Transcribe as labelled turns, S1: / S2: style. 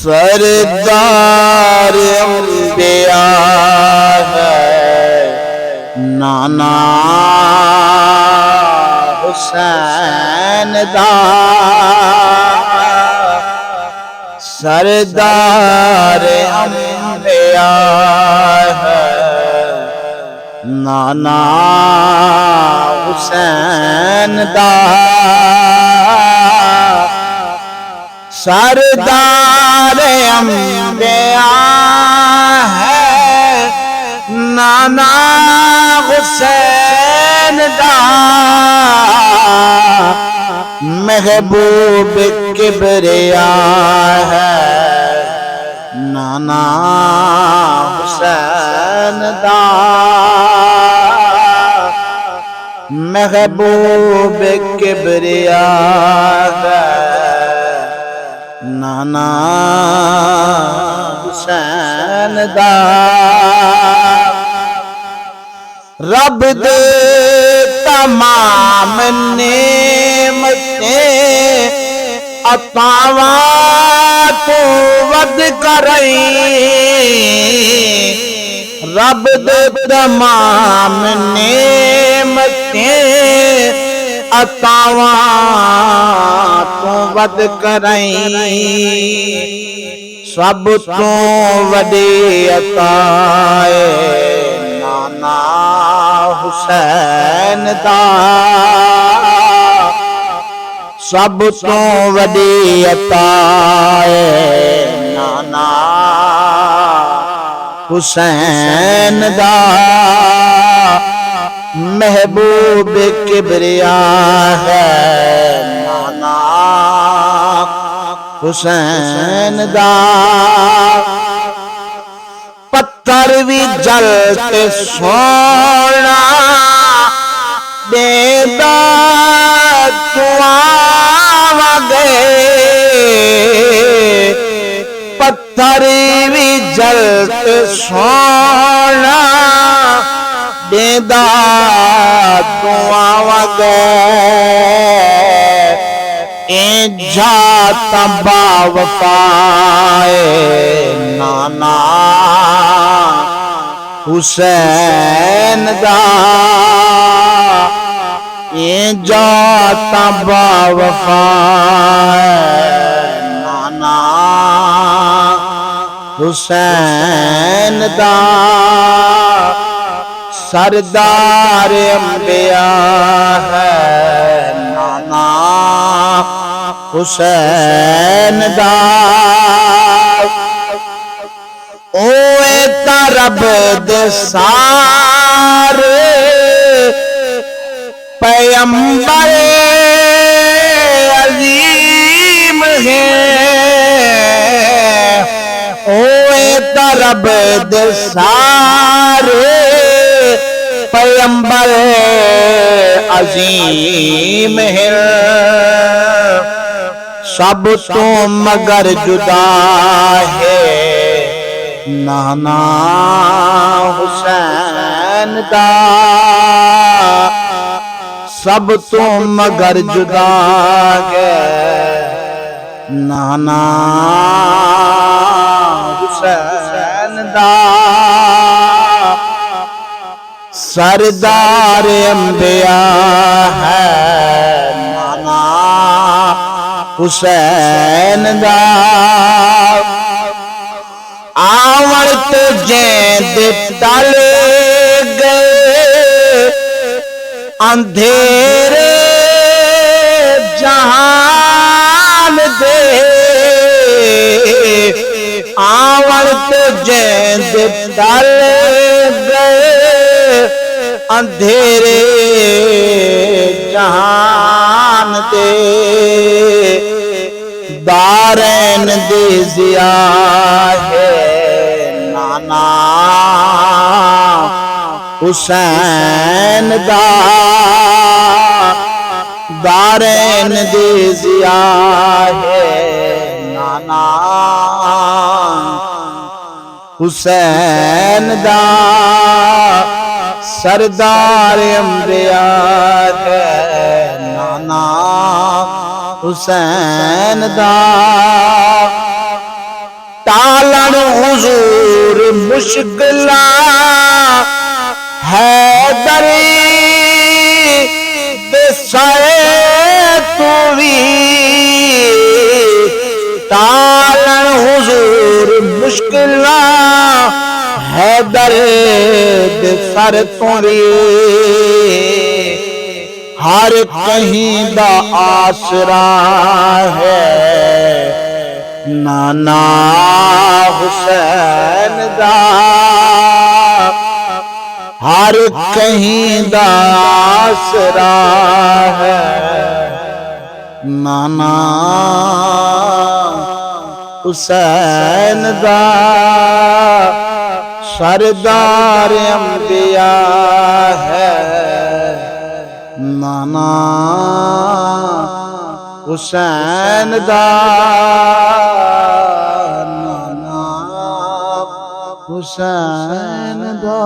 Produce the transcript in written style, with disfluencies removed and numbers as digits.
S1: सरदार अंबिया है नाना हुसैन दा। सरदार अंबिया है नाना हुसैन दा। सरदार अंबिया है नाना हुसैन दा। महबूब किबरिया है नाना हुसैन दा। महबूब किबरिया है नाना हुसैन दा। रब दे तमाम नेमतें अतावा तो वद करई। रब दे तमाम नेमतें अतावा तो वद करई। सब तो वडी अताए नाना हुसैन दा। सब तो वडी अताए नाना हुसैन दा। महबूब किबरिया है नाना हुसैन दा। पत्थर भी जलते सोना देदा दुआ गए। पत्थर भी जलते सोना देदा दुआ गए। जाता बावफाए नाना हुसैन दा। ये जाता बावफाए नाना हुसैन दा। सरदार अंबिया है नाना हुसैन दा। ओए तरब दे सारे पैगंबर अजीम है। ओए तरब दे सारे पैगंबर अजीम है। सब तो मगर जुदा है नाना हुसैन दा। सब तो मगर जुदा है नाना हुसैन दा। सरदार अंबिया है नाना हुसैन दा। आवर तुझे दे डाले गए अंधेरे जहान दे। आवर तुझे दे डाले गए अंधेरे जहान दे। दारैन दे जिया है नाना हुसैन दा। दारैन दे जिया है नाना हुसैन दा। सरदार अंबिया है नाना हुसैन दा। टालन हुजूर मुश्किला हैदरी बेसाए तू भी टालन हुजूर मुश्किला हैदर बेसर तू भी हर कहीं दा आसरा है नाना हुसैन दा हर कहीं दा आसरा है नाना हुसैन दा सरदार अंबिया है नाना हुसैन दा नाना हुसैन दा।